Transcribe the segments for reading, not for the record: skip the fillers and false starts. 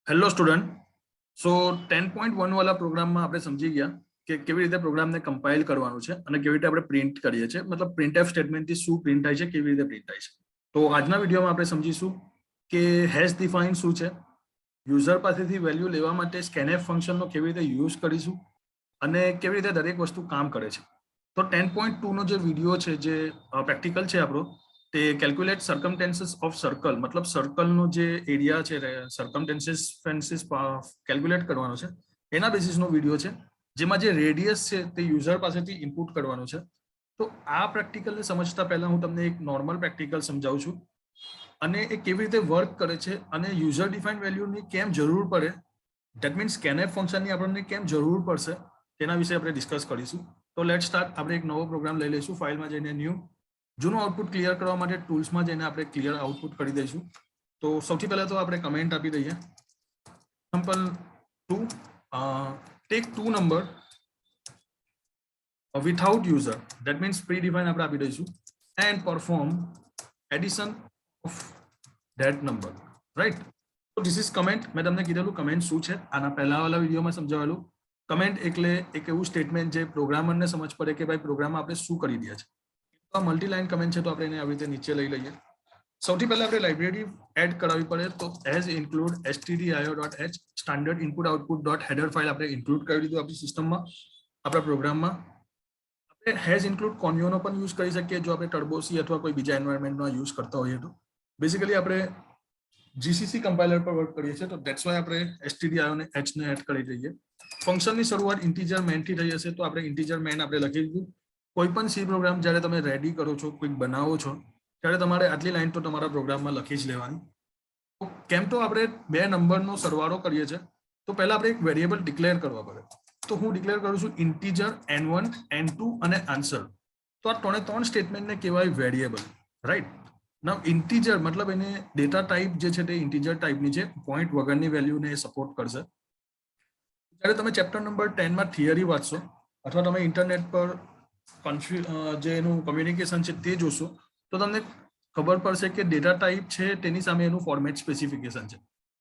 Hello student. સો 10.1 વાળા પ્રોગ્રામમાં આપણે સમજી ગયા કે કેવી રીતે પ્રોગ્રામને કમ્પાઇલ કરવાનું છે અને કેવી રીતે આપણે પ્રિન્ટ કરીએ છીએ, મતલબ પ્રિન્ટએફ સ્ટેટમેન્ટથી શું પ્રિન્ટ થાય છે, કેવી રીતે પ્રિન્ટ થાય છે. તો આજના વિડીયોમાં આપણે સમજીશું કે હેશ ડિફાઇન શું છે, યુઝર પાસેથી વેલ્યુ લેવા માટે સ્કેનએફ ફંક્શનનો કેવી રીતે યુઝ કરીશું અને કેવી રીતે દરેક વસ્તુ કામ કરે છે. તો 10.2નો જે વિડીયો છે, જે પ્રેક્ટિકલ છે આપણો, તે કેલ્ક્યુલેટ સર્કમટેન્સીસ ઓફ સર્કલ, મતલબ સર્કલનો જે એરિયા છે, સર્કમટેન્સીસ કેલ્ક્યુલેટ કરવાનો છે, એના બેસિસનો વિડીયો છે, જેમાં જે રેડિયસ છે તે યુઝર પાસેથી ઇનપુટ કરવાનું છે. તો આ પ્રેક્ટિકલને સમજતા પહેલા હું તમને એક નોર્મલ પ્રેક્ટિકલ સમજાવું છું અને એ કેવી રીતે વર્ક કરે છે અને યુઝર ડિફાઇન વેલ્યુની કેમ જરૂર પડે, ધેટ મીન્સ સ્કેનએફ ફંક્શનની આપણને કેમ જરૂર પડશે, તેના વિશે આપણે ડિસ્કસ કરીશું. તો લેટ સ્ટાર્ટ. આપણે એક નવો પ્રોગ્રામ લઈ લઈશું, ફાઇલમાં જઈને ન્યૂ. જૂનું આઉટપુટ ક્લિયર કરવા માટે ટૂલ્સમાં જઈને આપણે ક્લિયર આઉટપુટ કરી દઈશું. તો સૌથી પહેલા તો આપણે કમેન્ટ આપી દઈએ, example 2, take 2 number without user, that means pre define આપણે આપી દઈશું, and perform addition of that number, right. તો ધીસ ઇઝ કમેન્ટ. મેં તમને કીધેલું કમેન્ટ શું છે, આના પહેલાવાળા વિડીયોમાં સમજાવેલું. કમેન્ટ એટલે એક એવું સ્ટેટમેન્ટ જે પ્રોગ્રામરને સમજ પડે કે ભાઈ પ્રોગ્રામમાં આપણે શું કરી રહ્યા છે. તો આ મલ્ટીલાઇન કમેન્ટ છે, તો આપણે એને આવી રીતે નીચે લઈ લઈએ. સૌથી પહેલા આપણે લાઇબ્રેરી એડ કરાવવી પડે, તો as include stdio.h standard input output dot header file આપણે ઇન્ક્લુડ કરી દીધું આપણી સિસ્ટમમાં, આપણા પ્રોગ્રામમાં. આપણે હેઝ ઇન્ક્લુડ કોન્યુનો પણ યુઝ કરી શકીએ જો આપણે ટર્બોસી અથવા કોઈ બીજા એન્વાયરમેન્ટનો યુઝ કરતા હોઈએ તો. બેસિકલી આપણે જીસીસી કમ્પાઇલર પર વર્ક કરીએ છીએ, તો ધેટ્સ વાય આપણે stdio ને h ને એડ કરી દઈએ. ફંક્શનની શરૂઆત ઇન્ટીજર મેનથી થઈ હશે, તો આપણે ઇન્ટીજર મેન આપણે લખી દીધું. કોઈ પણ સી પ્રોગ્રામ જ્યારે તમે રેડી કરો છો, કોઈ બનાવો છો, ત્યારે તમારે આટલી લાઈન તો તમારા પ્રોગ્રામમાં લખી જ લેવાની. કેમ તો આપણે બે નંબરનો સરવાળો કરીએ છીએ, તો પહેલા આપણે એક વેરિયેબલ ડિક્લેર કરવા પડે. તો હું ડિક્લેર કરું છું ઇન્ટીજર n1, n2 અને આન્સર. તો આ ત્રણ સ્ટેટમેન્ટને કહેવાય વેરિયેબલ, રાઈટ. નાઉ ઇન્ટીજર મતલબ એને ડેટા ટાઈપ જે છે તે ઇન્ટીજર ટાઈપની છે, પોઈન્ટ વગરની વેલ્યુને સપોર્ટ કરશે. જ્યારે તમે ચેપ્ટર નંબર 10માં થિયરી વાંચશો અથવા તમે ઇન્ટરનેટ પર જે એનું કમ્યુનિકેશન છે તે જોશો, તો તમને ખબર પડશે કે ડેટા ટાઈપ છે તેની સામે એનું ફોર્મેટ સ્પેસિફિકેશન છે.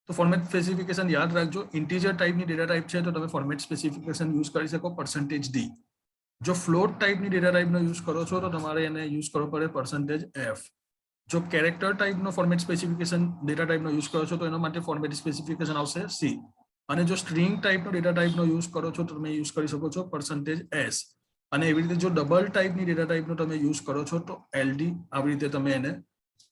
તો ફોર્મેટ સ્પેસિફિકેશન યાદ રાખજો. ઇન્ટીજર ટાઈપની ડેટા ટાઈપ છે તો તમે ફોર્મેટ સ્પેસિફિકેશન યુઝ કરી શકો %d. જો ફ્લોટ ટાઈપની ડેટા ટાઈપનો યુઝ કરો છો તો તમારે એને યુઝ કરવો પડે %f. જો કેરેક્ટર ટાઈપનો ફોર્મેટ સ્પેસિફિકેશન ડેટા ટાઈપનો યુઝ કરો છો તો એના માટે ફોર્મેટ સ્પેસિફિકેશન આવશે c. અને જો સ્ટ્રિંગ ટાઈપનો ડેટા ટાઈપનો યુઝ કરો છો તો તમે યુઝ કરી શકો છો %s. અને એવી રીતે જો ડબલ ટાઈપની ડેટા ટાઈપનો તમે યુઝ કરો છો તો LD. આવી રીતે તમે એને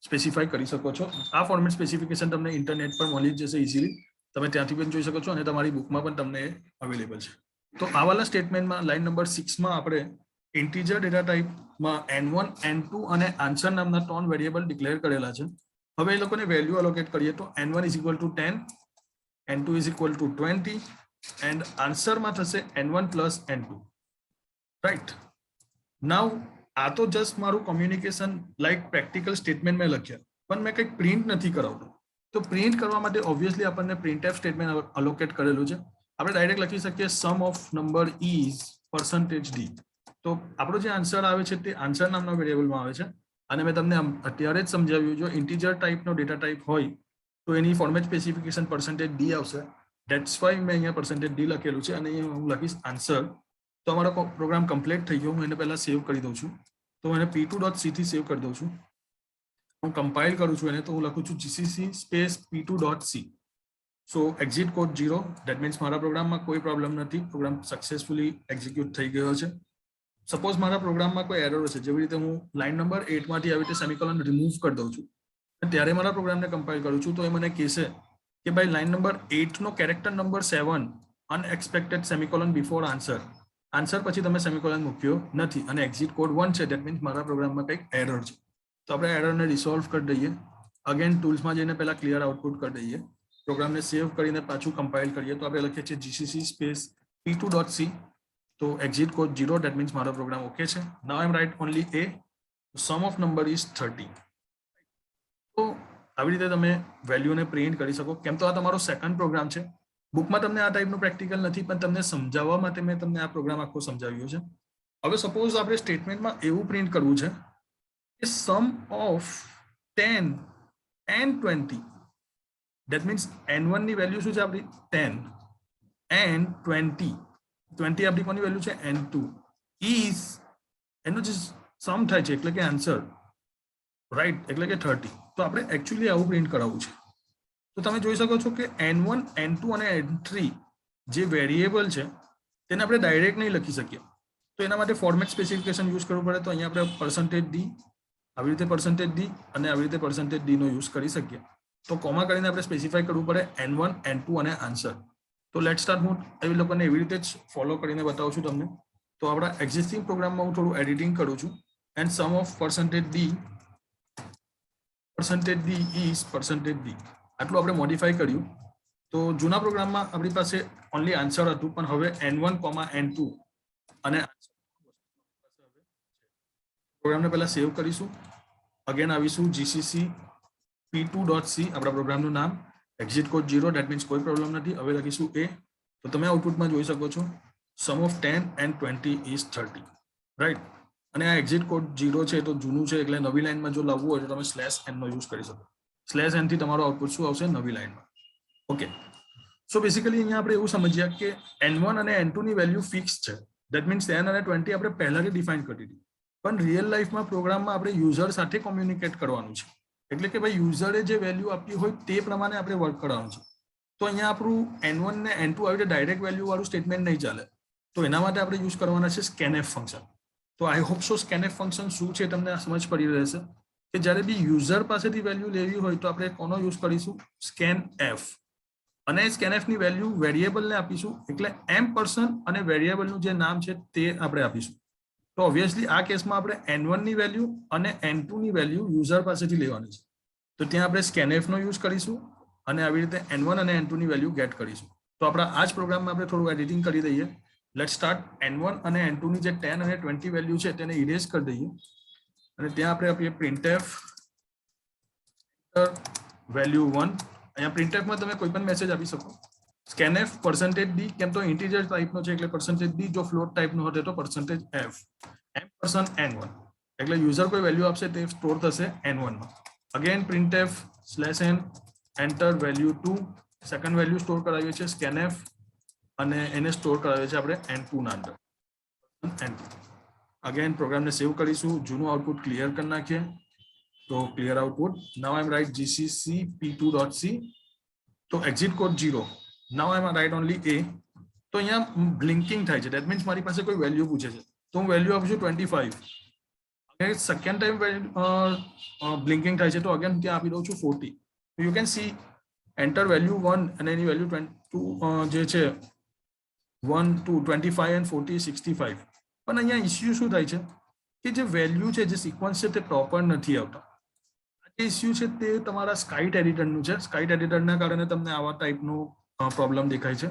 સ્પેસિફાઈ કરી શકો છો. આ ફોર્મેટ સ્પેસિફિકેશન તમને ઇન્ટરનેટ પર મળી જશે ઇઝીલી, તમે ત્યાંથી પણ જોઈ શકો છો અને તમારી બુકમાં પણ તમને અવેલેબલ છે. તો આ વાળા સ્ટેટમેન્ટમાં લાઈન નંબર 6માં આપણે ઇન્ટીજર ડેટા ટાઈપમાં n1, n2 અને આન્સર નામના 3 વેરિયેબલ ડિક્લેર કરેલા છે. હવે એ લોકોને વેલ્યુ અલોકેટ કરીએ તો n1 = 10, n2 = 20 એન્ડ આન્સરમાં થશે n1 + n2, રાઈટ. નાઉ આ તો જસ્ટ મારું કમ્યુનિકેશન લાઈક પ્રેક્ટિકલ સ્ટેટમેન્ટ મેં લખ્યા, પણ મેં કંઈક પ્રિન્ટ નથી કરાવતો. તો પ્રિન્ટ કરવા માટે ઓબ્વિયસલી આપણને પ્રિન્ટએફ સ્ટેટમેન્ટ અલોકેટ કરેલું છે. આપણે ડાયરેક્ટ લખી શકીએ સમ ઓફ નંબર ઇઝ %d. તો આપણો જે આન્સર આવે છે તે આન્સર નામના વેરિયેબલમાં આવે છે. અને મેં તમને અત્યારે જ સમજાવ્યું, જો ઇન્ટીજર ટાઈપનો ડેટા ટાઈપ હોય તો એની ફોર્મેટ સ્પેસિફિકેશન %d આવશે. ધેટ્સ વાય મેં અહીંયા %d લખેલું છે અને અહીંયા હું લખીશ આન્સર. તો અમારો પ્રોગ્રામ કમ્પ્લીટ થઈ ગયો. હું એને પહેલા સેવ કરી દઉં છું. તો એને p2.c થી સેવ કરી દઉં છું. હું કમ્પાઇલ કરું છું એને, તો હું લખું છું gcc space p2.c. So exit code 0, that means મારા પ્રોગ્રામમાં કોઈ પ્રોબ્લેમ નથી, પ્રોગ્રામ સક્સેસફુલી એક્ઝિક્યુટ થઈ ગયો છે. સપોઝ મારા પ્રોગ્રામમાં કોઈ એરર છે, જેવી રીતે હું લાઈન નંબર 8 માંથી આવી રીતે સેમિકોલન રિમૂવ કરી દઉં છું, ત્યારે મારા પ્રોગ્રામને કમ્પાઇલ કરું છું, તો એ મને કહેશે કે ભાઈ લાઈન નંબર 8 નો character number 7 unexpected semicolon before answer પછી તમે સેમિકોલન મૂક્યો નથી અને એક્ઝિટ કોડ 1 છે, ધેટ મીન્સ મારા પ્રોગ્રામમાં કંઈક એરર છે. તો આપણે એરરને રિસોલ્વ કરી દઈએ. અગેન ટૂલ્સમાં જઈને પહેલા ક્લિયર આઉટપુટ કરી દઈએ. પ્રોગ્રામને સેવ કરીને પાછું કમ્પાઇલ કરીએ તો આપણે લખીએ છીએ gcc સ્પેસ p2.c. તો એક્ઝિટ કોડ 0, ધેટ મીન્સ મારો પ્રોગ્રામ ઓકે છે. Now I am write only a. Sum of number is 30. તો આવી રીતે તમે વેલ્યુને પ્રિન્ટ કરી શકો. કેમ તો આ તમારો સેકન્ડ પ્રોગ્રામ છે. બુકમાં તમને આ ટાઈપનું પ્રેક્ટિકલ નથી, પણ તમને સમજાવવા માટે મેં તમને આ પ્રોગ્રામ આખો સમજાવ્યો છે. હવે સપોઝ આપણે સ્ટેટમેન્ટમાં એવું પ્રિન્ટ કરવું છે કે sum of 10 and 20, that means n1 ની વેલ્યુ શું છે આપણી 10 and 20 આપણી કોની વેલ્યુ છે n2 is એનો જે સમ થાય છે એટલે કે આન્સર રાઈટ એટલે કે 30. તો આપણે એકચ્યુઅલી આવું પ્રિન્ટ કરાવવું છે. તો તમે જોઈ શકો છો કે n1 n2 અને n3 જે વેરિયેબલ છે તેને આપણે ડાયરેક્ટ નહીં લખી શકીએ. તો એના માટે ફોર્મેટ સ્પેસિફિકેશન યુઝ કરવું પડે. તો અહીંયા આપણે પર્સન્ટેજ ડી આવી રીતે પર્સન્ટેજ ડી અને આવી રીતે પર્સન્ટેજ ડી નો યુઝ કરી શકીએ. તો કોમા કરીને આપણે સ્પેસિફાઈ કરવું પડે n1 n2 અને આન્સર. તો લેટ સ્ટાર્ટ. હું એવી લોકોને એવી રીતે જ ફોલો કરીને બતાવું છું તમને. તો આપણા એક્ઝિસ્ટિંગ પ્રોગ્રામમાં હું થોડું એડિટિંગ કરું છું and sum of percentage d is percentage d આટલું આપણે મોડિફાઈ કર્યું. તો જૂના પ્રોગ્રામમાં આપણી પાસે ઓનલી આન્સર હતું પણ હવે n1, n2 અને પ્રોગ્રામને પહેલા સેવ કરીશું. અગેન આવીશું gcc p2.c આપણા પ્રોગ્રામનું નામ, એક્ઝિટ કોડ 0 ધેટ મીન્સ કોઈ પ્રોબ્લેમ નથી. હવે લખીશું a. તો તમે આઉટપુટમાં જોઈ શકો છો સમ ઓફ 10 and 20 is 30 રાઈટ. અને આ એક્ઝિટ કોડ 0 છે તો જૂનું છે એટલે નવી લાઈનમાં જો લાવવું હોય તો તમે /n નો યુઝ કરી શકો. /n થી તમારો આઉટપુટ શું આવશે નવી લાઈનમાં. ઓકે. સો બેસિકલી અહીંયા આપણે એવું સમજ્યા કે n1 અને n2 ની વેલ્યુ ફિક્સ છે. ધેટ મીન્સ 10 અને 20 આપણે પહેલાથી ડિફાઇન કરી દીધી. પણ રિયલ લાઈફમાં પ્રોગ્રામમાં આપણે યુઝર સાથે કોમ્યુનિકેટ કરવાનું છે. એટલે કે ભાઈ યુઝરે જે વેલ્યુ આપી હોય તે પ્રમાણે આપણે વર્ક કરવાનું છે. તો અહીંયા આપણું n1 ને n2 આવી રીતે ડાયરેક્ટ વેલ્યુ વાળું સ્ટેટમેન્ટ નહીં ચાલે. તો એના માટે આપણે યુઝ કરવાના છે scanf ફંક્શન. તો I hope so scanf function શું છે તમને સમજ પડી રહેશે કે જ્યારે બી યુઝર પાસેથી વેલ્યુ લેવી હોય તો આપણે કોનો યુઝ કરીશું scanf. અને scanf ની વેલ્યુ વેરિયેબલને આપીશું એટલે m% અને વેરિયેબલનું જે નામ છે તે આપણે આપીશું. તો ઓબ્વિયસલી આ કેસમાં આપણે n1 ની વેલ્યુ અને n2 ની વેલ્યુ યુઝર પાસેથી લેવાની છે. તો ત્યાં આપણે scanf નો યુઝ કરીશું અને આવી રીતે n1 અને n2 ની વેલ્યુ ગેટ કરીશું. તો આપણા આ જ પ્રોગ્રામમાં આપણે થોડું એડિટિંગ કરી દઈએ. Let's start. n1 અને n2 ની જે 10 અને 20 વેલ્યુ છે તેને ઇરેઝ કરી દઈએ અને ત્યાં આપણે આપીએ printf વેલ્યુ 1. અહીંયા printf માં તમે કોઈ પણ મેસેજ આપી શકો. scanf %d કેમ તો ઇન્ટિજર ટાઈપનો છે એટલે %d, જો ફ્લોટ ટાઈપનો હતો તો %f. m% n1 એટલે યુઝર કોઈ વેલ્યુ આપશે તે સ્ટોર થશે n1 માં. Again printf /n enter value 2. Second value store કરાવીએ છીએ scanf અને એને સ્ટોર કરાવીએ છીએ આપણે n2 ના અંદર. અગેન પ્રોગ્રામને સેવ કરીશું. જૂનું આઉટપુટ ક્લિયર કરી નાખીએ. તો clear output. Now I am write gcc p2.c. તો exit code 0. Now I am write only a. તો અહીંયા બ્લિંકિંગ થાય છે. ધેટ મીન્સ મારી પાસે કોઈ વેલ્યુ પૂછે છે તો હું વેલ્યુ આપું છું 25. અને સેકન્ડ ટાઈમ બ્લિંકિંગ થાય છે તો અગેન ત્યાં આપી દઉં છું 40. You can see enter value 1 અને એની વેલ્યુ 22 જે છે 1 2 25 and 40 65. પણ અહીંયા ઇસ્યુ શું થાય છે કે જે વેલ્યુ છે જે સિક્વન્સ છે તે પ્રોપર નથી આવતા. જે ઇસ્યુ છે તે તમારા સ્કાઇટ એડિટરનું છે. સ્કાઇટ એડિટરના કારણે તમને આવા ટાઈપનો પ્રોબ્લેમ દેખાય છે.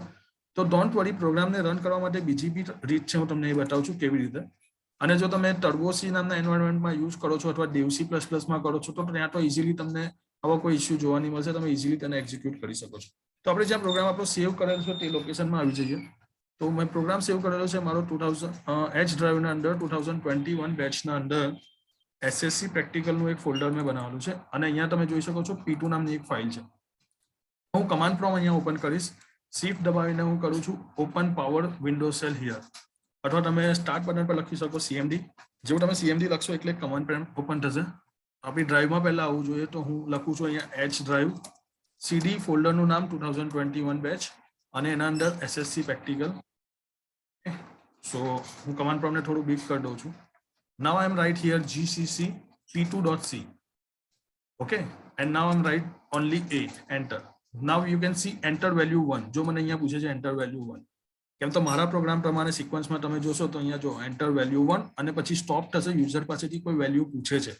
તો ડોન્ટ વરી, પ્રોગ્રામને રન કરવા માટે બીજી બી રીત છે, હું તમને એ બતાવું છું કેવી રીતે. અને જો તમે ટર્બો સી નામના એન્વાયરમેન્ટમાં યુઝ કરો છો અથવા DevC++માં કરો છો તો ત્યાં તો ઇઝીલી તમને આવા કોઈ ઇસ્યુ જોવા નહીં મળશે. તમે ઇઝીલી તેને એક્ઝિક્યુટ કરી શકો છો. તો આપણે જ્યાં પ્રોગ્રામ આપણો સેવ કરેલો છે તે લોકેશનમાં આવી જઈએ. તો મેં પ્રોગ્રામ સેવ કરેલો છે મારો 2000 એચ ડ્રાઈવના અંદર 2021 બેચના અંદર SSC પ્રેક્ટિકલનું એક ફોલ્ડર મેં બનાવેલું છે અને અહીંયા તમે જોઈ શકો છો P2 નામની એક ફાઇલ છે. હું કમાન્ડ પ્રોમ્પ્ટ અહીંયા ઓપન કરીશ. શિફ્ટ દબાવીને હું કરું છું open power window cell here. અથવા તમે સ્ટાર્ટ બટન પર લખી શકો CMD. જેવું તમે CMD લખશો એટલે કમાન્ડ પ્રોમ્પ્ટ ઓપન થશે. આપણી ડ્રાઈવમાં પહેલા આવવું જોઈએ તો હું લખું છું અહીંયા એચ ડ્રાઈવ CD ફોલ્ડરનું નામ 2021 બેચ અને એના અંદર SSC પ્રેક્ટિકલ. સો હું કમાન્ડ પ્રોમ્પ્ટને થોડું બિગ કરી દઉં છું. Now I am right here gcc p2.c. Okay, and now I am right only a. Enter. Now you can see enter value 1. જો મને અહીંયા પૂછે છે enter value 1. કેમ તો મારા પ્રોગ્રામ પ્રમાણે સિક્વન્સમાં તમે જોશો તો અહીંયા જો enter value 1 અને પછી સ્ટોપ થશે. યુઝર પાસેથી કોઈ વેલ્યુ પૂછે છે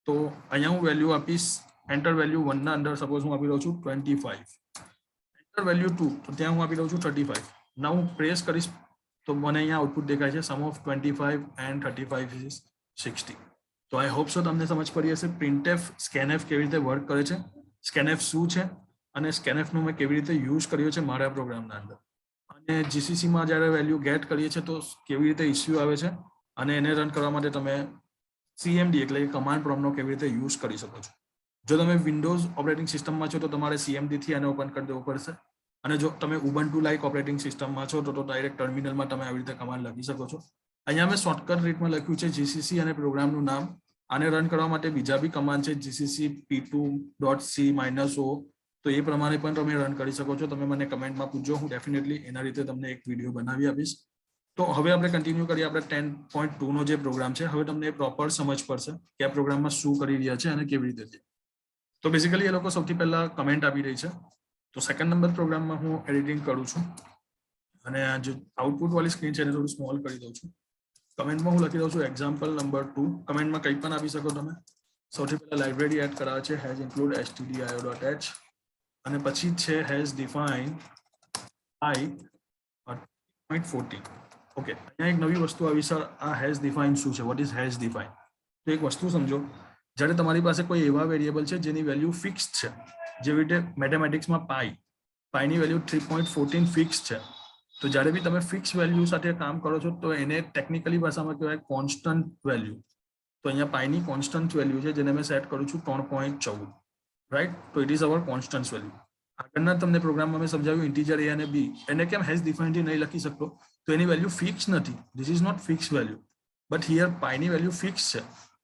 તો અહીંયા હું વેલ્યુ આપીશ enter value 1 ના અંદર સપોઝ હું આપી દઉં છું 25. enter value 2 તો ત્યાં હું આપી દઉં છું 35. now હું પ્રેસ કરીશ તો મને અહીંયા આઉટપુટ દેખાય છે સમ ઓફ 25 and 35 is 60. તો આઈ હોપ સો તમને સમજ પડી હશે printf scanf કેવી રીતે વર્ક કરે છે, scanf શું છે અને scanf નો મેં કેવી રીતે યુઝ કર્યો છે મારા પ્રોગ્રામના અંદર. અને GCC માં જ્યારે વેલ્યુ ગેટ કરીએ છીએ તો કેવી રીતે ઇસ્યુ આવે છે અને એને રન કરવા માટે તમે CMD એટલે કે કમાન્ડ પ્રોમ્પ્ટનો કેવી રીતે યુઝ કરી શકો છો. જો તમે વિન્ડોઝ ઓપરેટિંગ સિસ્ટમમાં છો તો તમારે CMD થી આને ઓપન કરી દેવું પડશે, અને જો તમે ઉબુન્ટુ લાઇક ઓપરેટિંગ સિસ્ટમમાં છો તો ડાયરેક્ટ ટર્મિનલમાં તમે આવી રીતે કમાન્ડ લખી શકો છો. અહીંયા મેં શોર્ટકટ રીતમાં લખ્યું છે GCC અને પ્રોગ્રામનું નામ. આને રન કરવા માટે બીજા બી કમાન્ડ છે GCC p2.c -o, તો એ પ્રમાણે પણ તમે રન કરી શકો છો. તમે મને કમેન્ટમાં પૂછજો, હું ડેફિનેટલી એના રીતે તમને એક વિડીયો બનાવી આપીશ. તો હવે આપણે કન્ટિન્યુ કરીએ આપણે 10.2 નો જે પ્રોગ્રામ છે. હવે તમને પ્રોપર સમજ પડશે કે આ પ્રોગ્રામમાં શું કરી રહ્યા છે અને કેવી રીતે છે. તો બેઝિકલી એ લોકો સૌથી પહેલા કમેન્ટ આપી રહી છે. તો સેકન્ડ નંબર પ્રોગ્રામમાં હું એડિટિંગ કરું છું અને આ જે આઉટપુટ વાળી સ્ક્રીન છે એને થોડું સ્મોલ કરી દઉં છું. કમેન્ટમાં હું લખી દઉં છું એક્ઝામ્પલ નંબર 2. કમેન્ટમાં કંઈ પણ આપી શકો તમે. સૌથી પહેલા લાઇબ્રેરી એડ કરાવે છે હેઝ ઇન્ક્લુડ stdio.h, અને પછી છે હેઝ ડિફાઇન i.14. ઓકે, અહીંયા એક નવી વસ્તુ આવી સર, આ હેઝ ડિફાઇન શું છે? What is has define? તો એક વસ્તુ સમજો, જ્યારે તમારી પાસે કોઈ એવા વેરિયેબલ છે જેની વેલ્યુ ફિક્સ છે, જેવી રીતે મેથેમેટિક્સમાં પાઈની વેલ્યુ 3.14 ફિક્સ છે, તો જ્યારે બી તમે ફિક્સ વેલ્યુ સાથે કામ કરો છો તો એને ટેકનિકલી ભાષામાં કહેવાય કોન્સ્ટન્ટ વેલ્યુ. તો અહીંયા પાઈની કોન્સ્ટન્ટ વેલ્યુ છે જેને મેં સેટ કરું છું 3.14, રાઈટ? તો it is our constant value. આગળના તમને પ્રોગ્રામમાં મેં સમજાવ્યું ઇન્ટીજર a અને b, એને કેમ હેઝ ડિફાઇન થી નહીં લખી શકતો? તો એની વેલ્યુ ફિક્સ નથી. This is not fix value, but here પાઈની વેલ્યુ ફિક્સ છે,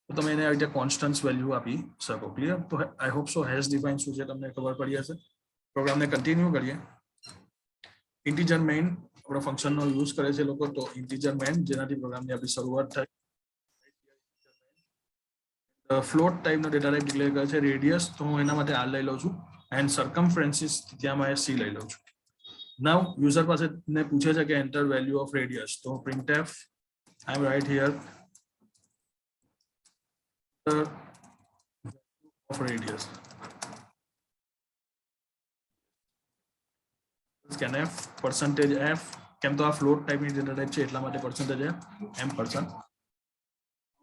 તો તમે એને આવી રીતે કોન્સ્ટન્ટ વેલ્યુ આપી શકો. ક્લિયર? તો I hope so has define શું છે તમને ખબર પડી હશે. પ્રોગ્રામને કન્ટિન્યુ કરીએ. ઇન્ટીજર મેઇન આપણા ફંક્શનનો યુઝ કરે છે લોકો, તો ઇન્ટીજર મેઇન જેનાથી પ્રોગ્રામની આપણી શરૂઆત થાય. ફ્લોટ ટાઈપનો ડેટા ટાઈપ ડિક્લેર કરે છે. રેડિયસ તો હું એના માટે r લઈ લઉં છું, એન્ડ સર્કમફરન્સીસ ત્યાં મેં c લઈ લઉં છું. નાઉ યુઝર પાસે ને પૂછે છે કે એન્ટર વેલ્યુ ઓફ રેડિયસ, તો printf I am right here of radius, scanf %f, કેમ તો આ ફ્લોટ ટાઈપની ડેટા ટાઈપ છે એટલા માટે %f m%.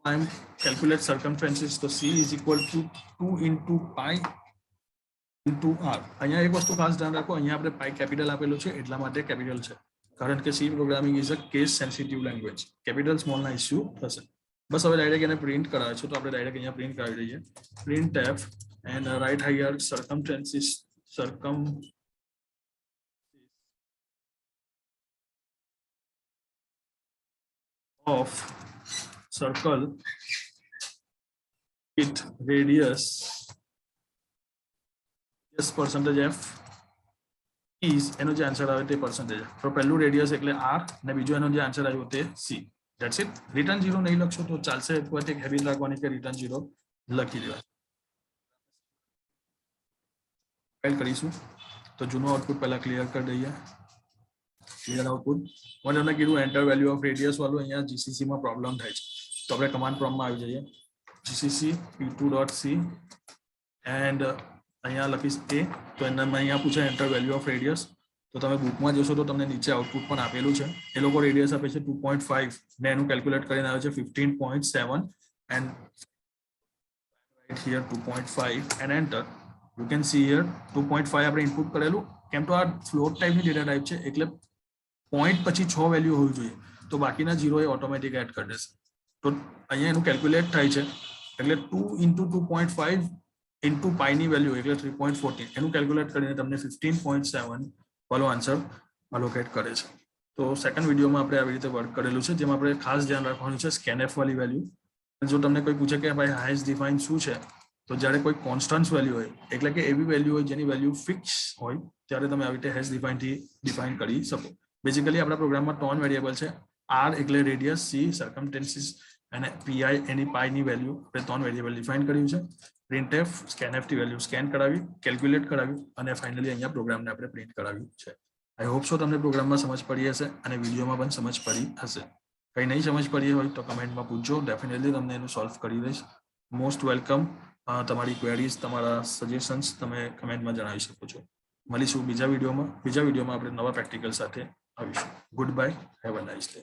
I am calculate circumferences, તો c is equal to 2 into pi into r. અહીંયા એક વસ્તુ ખાસ ધ્યાન રાખો, અહીંયા આપણે પાઈ કેપિટલ આપેલું છે એટલા માટે કેપિટલ છે, કારણ કે C programming is a case sensitive language. Capital સ્મોલના ઇસ્યુ થશે. બસ હવે ડાયરેક્ટ એને પ્રિન્ટ કરાવે છે, તો આપણે ડાયરેક્ટ અહીંયા પ્રિન્ટ કરાવી દઈએ. printf and write here circumferences of circle with radius %f is, એનો જે આન્સર આવે તે %. તો પહેલું રેડિયસ એટલે r અને બીજો એનો જે આન્સર આવ્યો તે c. That's it. રિટર્ન 0 નહીં લખશો તો ચાલશે, કોઈ એક હેબિટ રાખવાની કે રિટર્ન 0 લખી દેવાય. ફાઇલ કરીશું તો જૂનું આઉટપુટ પહેલા ક્લિયર કરી દઈએ. Clear output. મને તમને કીધું એન્ટર વેલ્યુ ઓફ રેડિયસ વાળું અહીંયા GCC માં પ્રોબ્લેમ થાય છે, તો આપણે કમાન્ડ પ્રોમ્પ્ટમાં આવી જઈએ. GCC p2.c એન્ડ અહીંયા લખીશ a, તો એનામાં અહીંયા પૂછે એન્ટર વેલ્યુ ઓફ રેડિયસ. તો તમે બુકમાં જોશો તો તમને નીચે આઉટપુટ પણ આપેલું છે. એ લોકો રેડિયસ આપે છે 2.5 ને એનું કેલ્ક્યુલેટ કરીને આવે છે 15.7 and write here 2.5 and enter. You can see here 2.5 આપણે ઇનપુટ કરેલું. કેમ તો આ ફ્લોટ ટાઈપની ડેટા ટાઈપ છે એટલે પોઈન્ટ પછી 6 વેલ્યુ હોવી જોઈએ, તો બાકીના 0 એ ઓટોમેટિક એડ કરી દેશે. તો અહીંયા એનું કેલ્ક્યુલેટ થાય છે એટલે 2 into 2.5 into પાઈની વેલ્યુ એટલે 3.14, એનું કેલ્ક્યુલેટ કરીને તમને 15.7 વાળો આન્સર અલોકેટ કરે છે. તો સેકન્ડ વિડીયોમાં આપણે આવી રીતે વર્ક કરેલું છે, જેમાં આપણે ખાસ ધ્યાન રાખવાનું છે સ્કેનએફ વાળી વેલ્યુ. જો તમને કોઈ પૂછે કે ભાઈ હેઝ ડિફાઇન શું છે, તો જ્યારે કોઈ કોન્સ્ટન્ટ વેલ્યુ હોય એટલે કે એવી વેલ્યુ હોય જેની વેલ્યુ ફિક્સ હોય ત્યારે તમે આવી રીતે હેઝ ડિફાઇન થી ડિફાઇન કરી શકો. બેઝિકલી આપણા પ્રોગ્રામમાં 3 વેરિયેબલ છે. r એટલે રેડિયસ, c સર્કમફરન્સીસ અને pi એની પાઈની વેલ્યુ આપણે 3 વેરિયેબલ ડિફાઇન કર્યું છે. printf scanf થી વેલ્યુ સ્કેન કરાવી, કેલ્ક્યુલેટ કરાવી અને ફાઇનલી અહીંયા પ્રોગ્રામને આપણે પ્રિન્ટ કરાવ્યું છે. આઈ હોપ સો તમને પ્રોગ્રામમાં સમજ પડી હશે અને વિડીયોમાં પણ સમજ પડી હશે. કંઈ નહીં સમજ પડી હોય તો કમેન્ટમાં પૂછજો, ડેફિનેટલી તમને એનું સોલ્વ કરી દઈશ. Most welcome. તમારી ક્વેરીઝ, તમારા સજેશન્સ તમે કમેન્ટમાં જણાવી શકો છો. મળીશું બીજા વિડીયોમાં આપણે નવા પ્રેક્ટિકલ સાથે આવીશું. Good bye, have a nice day.